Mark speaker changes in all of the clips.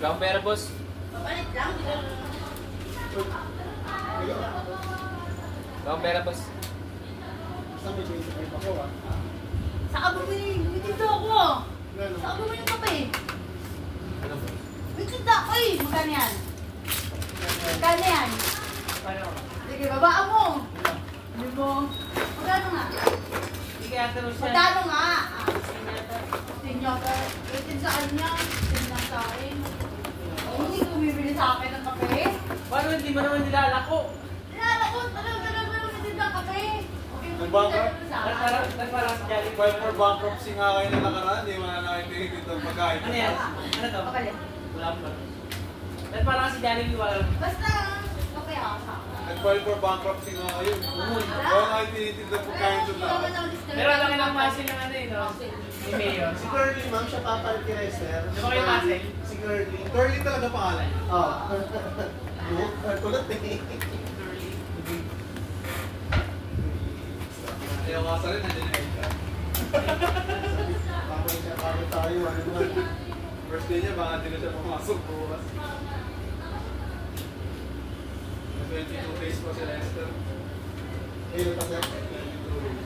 Speaker 1: Kang pera, boss.
Speaker 2: Papalit lang.
Speaker 1: Kang pera, boss.
Speaker 3: Basta may 25 ako ah.
Speaker 2: Saka bumili. Dito ako. Saka bumili yung kape.
Speaker 1: Ano, boss?
Speaker 2: May tinda ako eh. Magkano yan? Magkano yan? Sige, babaan mo. Hindi mo. Magkano nga?
Speaker 1: Sige, ata mo siya.
Speaker 2: Magkano nga? Senyoto. Waitin sa kanya. Waitin lang sa akin. Hindi ko bibili sa akin ng kape.
Speaker 1: Paano hindi mo naman nilalako?
Speaker 2: Nilalako. Talagang may tinda kape. Okay,
Speaker 3: Nag-bankrupt?
Speaker 1: Nagparang sa Jollibee.
Speaker 3: File for bankruptcy nga kayo na nakaraan, di mo na nakikita itong pagkain.
Speaker 1: Ano yan? Ano to?
Speaker 2: Okay.
Speaker 1: Wala pa. Nagparang si Jollibee, wala.
Speaker 2: Basta, okay ako.
Speaker 3: Nag-file for bankruptcy nga kayo. Oo nga tinitinda pagkain doon na.
Speaker 1: Pero ang laki ng muscle ng ano eh, no? Ni Mayor.
Speaker 4: Si Curly, ma'am, siya papalit kay Rester.
Speaker 1: Di ba kayo muscle?
Speaker 4: Si Curly.
Speaker 3: Curly talaga pangalan.
Speaker 4: Oo. Kulot eh.
Speaker 3: Ayaw nga sa rin, nandiyan na ito.
Speaker 4: Bakit tayo, ano naman.
Speaker 3: First day niya, baka hindi na siya pumasok bukas. 22 days pa si Lester.
Speaker 4: Ayun, kasi.
Speaker 3: 22 days.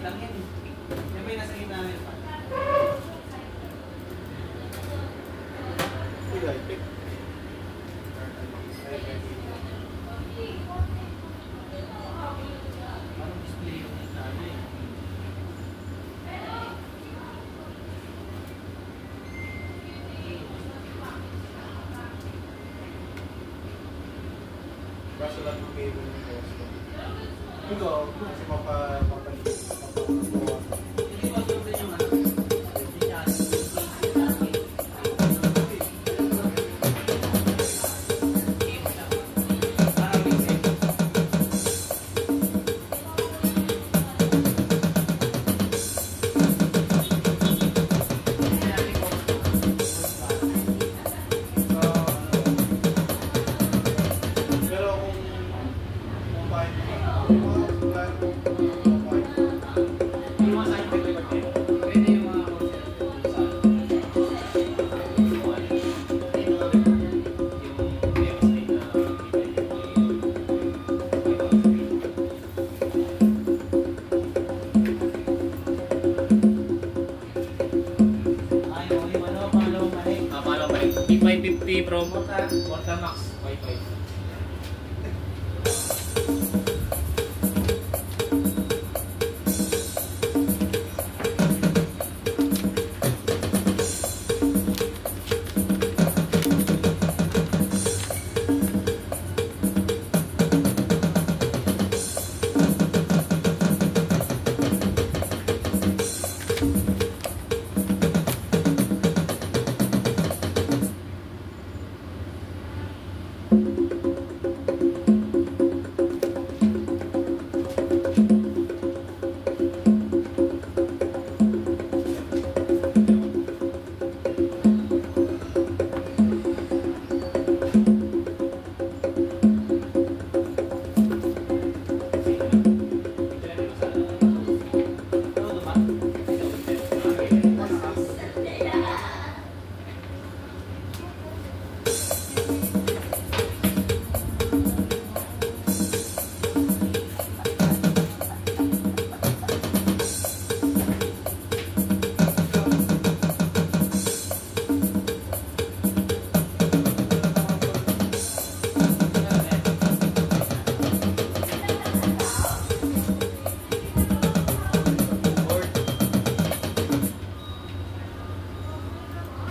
Speaker 5: lang yan. Yan ba yung nasa gitna namin pa? Parang display yung ano eh.
Speaker 4: Kaso lang yung cable ng Costco. Ikaw, kasi mapapaliit.
Speaker 5: Hindi ko alam din yung ano. Hindi siya ano.
Speaker 4: Pero kung paano
Speaker 5: Yung mga sign pwede yung mga
Speaker 1: P550 Pro Morta Max Wi-Fi.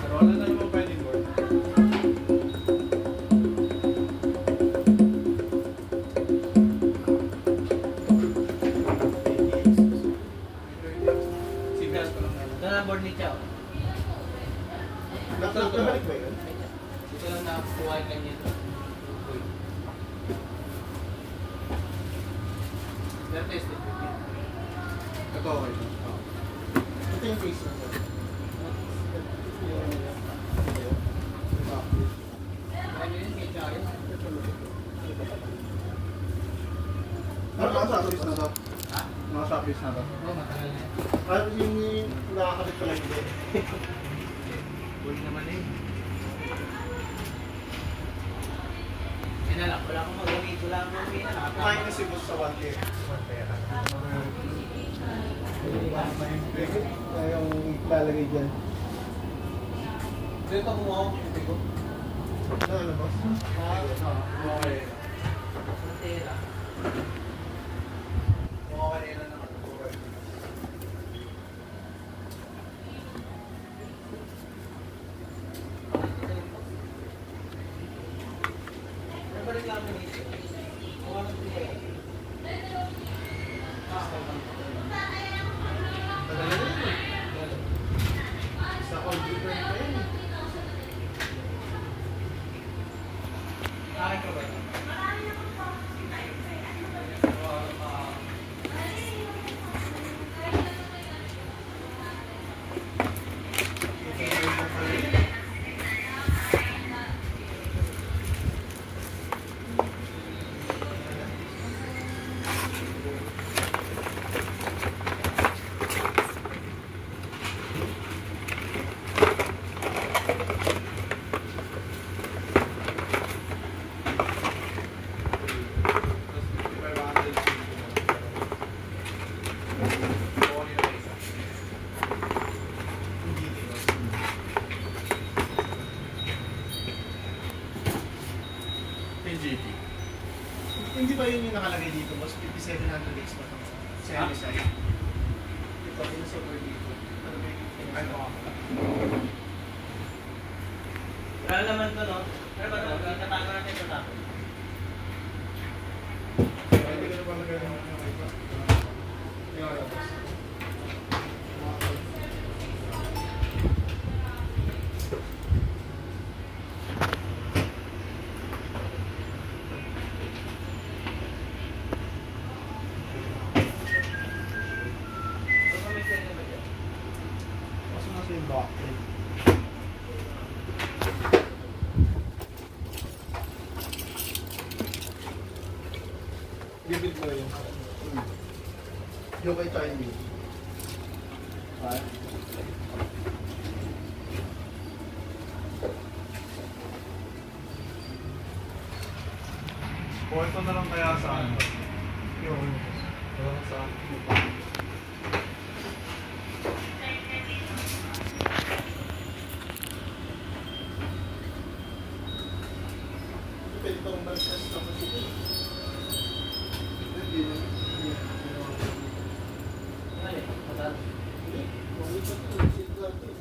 Speaker 3: Pero wala na naman pwedeng work.
Speaker 5: signal ko lang. Ito na board ni Chow.
Speaker 4: Nabalik ba yun?
Speaker 5: Ito lang nakuha yung kanya ito. Pero tested ko.
Speaker 3: Ito okay na.
Speaker 4: Ito yung face mo.
Speaker 5: Ano yun? May Chow yun?
Speaker 4: Mga surface na to.
Speaker 5: Ha?
Speaker 4: Mga surface na to.
Speaker 5: Oo, matagal na yun.
Speaker 4: Ano yung nakakabit pala hindi?
Speaker 5: Board naman eh. Yan na lang. Wala akong magamit. Wala akong magamit.
Speaker 4: Kumain na si boss sa 1K. Yung lalagay dyan.
Speaker 5: Dito ko mo. Dito ko.
Speaker 4: Ano boss?
Speaker 3: Okay.
Speaker 5: Pantera.
Speaker 3: Okay na naman.
Speaker 5: Ano ba reklamo nito? Wala nang tuloy.
Speaker 4: Talaga na yun. Sa computer pa yan.
Speaker 5: Akin ka ba?
Speaker 4: yung nakalagay dito, boss? 5,700 days pa ito. Semi-side. Ito, pinasover dito. Ano ba yung ano ako?
Speaker 5: Wala naman to, no? Pero ba ito? Tatago natin ito tapos.
Speaker 3: Hindi ka na ba nagano ng iba? Yung ano, boss?
Speaker 4: Kaso nasa yung backplate.
Speaker 3: Bibil ko yun.
Speaker 4: Yung kay Charlie.
Speaker 3: Ha? Ito na lang kaya sa ano? Yung sa
Speaker 4: Pwede itong mag-test na kasi ito. Hindi na.
Speaker 5: Ano eh? Matal.
Speaker 4: Hindi. Mawin pa ito. Sit lang ito.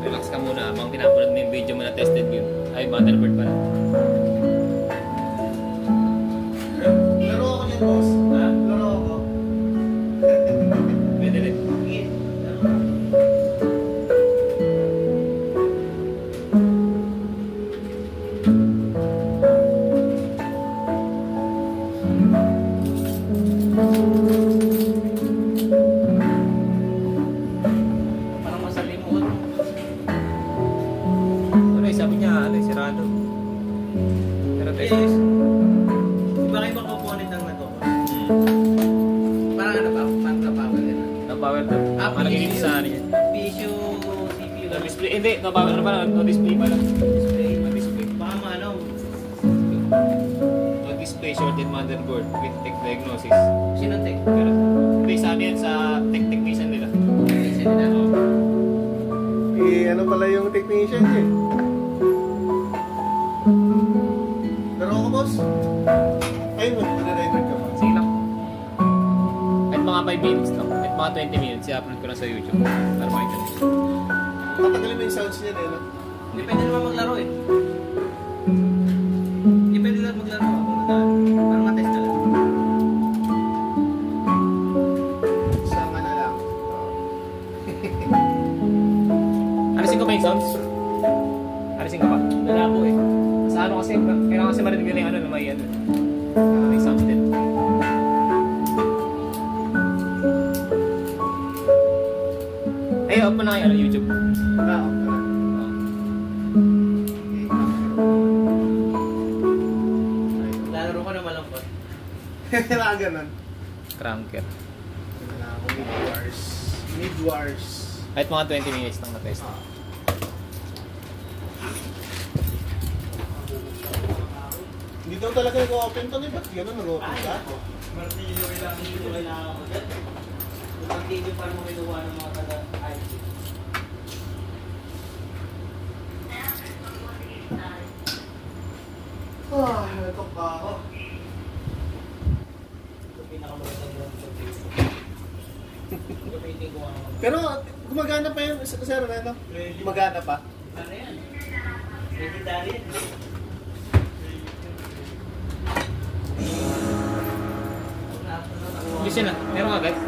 Speaker 6: Relax ka muna habang pinapanood mo yung video mo na tested yun. Ay, motherboard pala.
Speaker 4: Laro ako niyan, boss.
Speaker 5: Ha?
Speaker 4: Laro ako.
Speaker 6: Pwede rin.
Speaker 5: Sige. Parang masalimuot.
Speaker 6: Ano eh, sabi niya, ano eh, sirado. Pero tested.
Speaker 5: Iba kayo bang component ng nag-o?
Speaker 6: Hmm.
Speaker 5: Parang ano ba? Parang na-power yun.
Speaker 6: No power to. Malagay sa ano yan.
Speaker 5: PSU, CPU.
Speaker 6: No display. Hindi, no power na pala. No display pala.
Speaker 5: Display.
Speaker 6: No display.
Speaker 5: Baka maano.
Speaker 6: No display shorted motherboard with tech diagnosis.
Speaker 5: Sinong tech?
Speaker 6: Pero, hindi, sa ano yan, sa tech technician nila.
Speaker 5: Isa nila.
Speaker 4: Ano pala yung technician niya? Laro ako, boss. Ayun, mag-record ka ba?
Speaker 6: Sige lang. Kahit mga 5 minutes lang. Kahit mga 20 minutes, i-upload ko lang sa YouTube. Para makita nyo.
Speaker 4: Tatagalin mo yung sounds niya, no?
Speaker 5: Hindi pwede naman maglaro eh. Hindi pwede naman maglaro kung nadaan. Parang matest na lang.
Speaker 4: Sama na lang.
Speaker 6: Alisin ko ba yung sounds? Alisin ko pa.
Speaker 5: Malabo eh.
Speaker 6: Sa ano kasi, kailangan kasi marinig nila yung ano na may ano. May sounds din. Ay, open na kayo, ano, YouTube.
Speaker 4: Ah,
Speaker 5: Lalaro ko na malungkot.
Speaker 4: Kailangan ganun.
Speaker 6: Cranker.
Speaker 4: Kailangan ko mid-wars. Mid-wars.
Speaker 6: Kahit mga 20 minutes lang na-test.
Speaker 4: Hindi daw talaga nag-open to, ba't gano'n nag-open ka?
Speaker 5: Martilyo kailangan ko dyan. Kung martilyo para mo kinuha ng mga taga-IT.
Speaker 4: Ito pa ako.
Speaker 5: Ito pinakamagandang yung computer. Gamitin ko ang
Speaker 4: Pero gumagana pa yun, sir, ano? Gumagana pa?
Speaker 5: ano yan? Legendary yan.
Speaker 6: Gusto na, meron ka guys?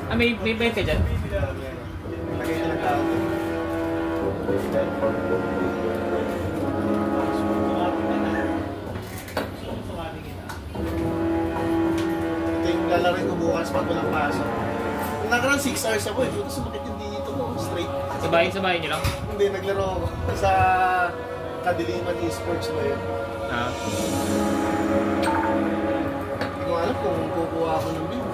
Speaker 6: Ah, may bait ka dyan?
Speaker 4: Lagay na lang tao. Ito yung lalaroin ko bukas pag walang pasok. Kung nakaraan 6 hours ako eh, so bakit hindi dito mo straight?
Speaker 6: Sabahin nyo lang?
Speaker 4: Hindi, naglaro ako sa Kadiliman Esports ba yun?
Speaker 6: Ah.
Speaker 4: Hindi ko nga alam kung kukuha ako ng build.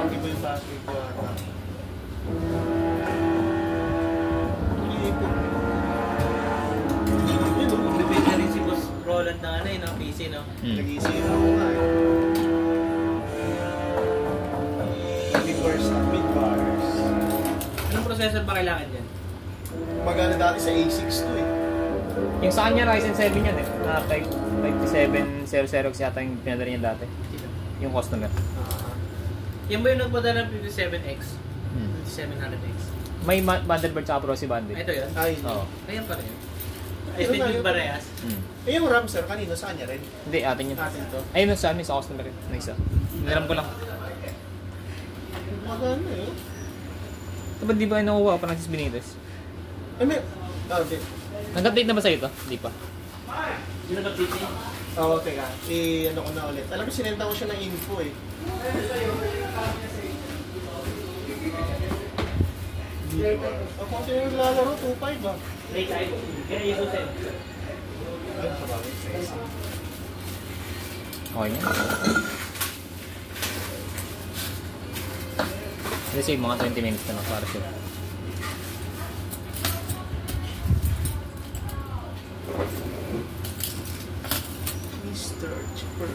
Speaker 4: Iba yung password ko ata.
Speaker 5: Bibigyan rin si Boss Roland ng ano eh, no? PC, no?
Speaker 4: Nag-iisip ako nga eh. Mid bars.
Speaker 5: Anong processor ba kailangan dyan?
Speaker 4: Magana dati sa A6 to eh.
Speaker 6: Yung sa kanya, Ryzen 7 yan eh. Na 5700 yata yung pinadala niya dati. Yung customer.
Speaker 5: Yan ba yung nagpadala ng 57X?
Speaker 6: Hmm.
Speaker 5: 5700X?
Speaker 6: May Vandenberg tsaka Pro si Bandi.
Speaker 5: Ito yun?
Speaker 4: Ay,
Speaker 6: Oo.
Speaker 5: Ayan pa rin.
Speaker 4: Ayun
Speaker 5: Ay,
Speaker 4: na,
Speaker 5: yung
Speaker 4: yun.
Speaker 5: Barayas.
Speaker 6: Hmm.
Speaker 4: Eh yung RAM sir, kanino? Sa kanya rin?
Speaker 6: Hindi, atin yun.
Speaker 4: Atin to.
Speaker 6: Ayun sa amin, sa customer na isa. Niram ko lang.
Speaker 4: Maganda eh.
Speaker 6: Ito ba di ba nakuha pa ng Sis Benitez?
Speaker 4: Ay may... di.
Speaker 6: Nag-update na ba sa'yo ito? Hindi pa.
Speaker 5: Sino ba PC?
Speaker 4: Oo, teka. Ano ko na ulit. Alam mo, sinenta ko siya ng info eh. Ako kasi yung naglalaro, 2.5 ah.
Speaker 5: Late time. Kaya yung susin.
Speaker 4: Ay, sabagay.
Speaker 6: Okay na. Kasi mga 20 minutes na lang para sure.
Speaker 4: Mr. Chipper.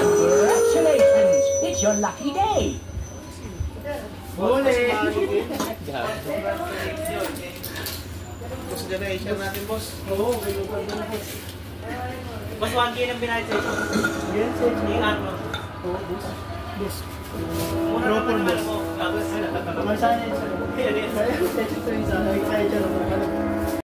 Speaker 7: Congratulations! It's your lucky day!
Speaker 4: Huli!
Speaker 6: Grabe.
Speaker 4: Boss generation natin, boss.
Speaker 5: Oo, Boss, 1K ng binayad sa'yo.
Speaker 4: Yes, sir.
Speaker 5: Yung ano?
Speaker 4: Oo, boss. Boss.
Speaker 5: Muna
Speaker 4: Proper
Speaker 5: naman
Speaker 4: boss.
Speaker 5: mo. Tapos,
Speaker 4: Masaya siya.
Speaker 5: Yan, yan.
Speaker 4: Kaya ito yung isa. Excited siya.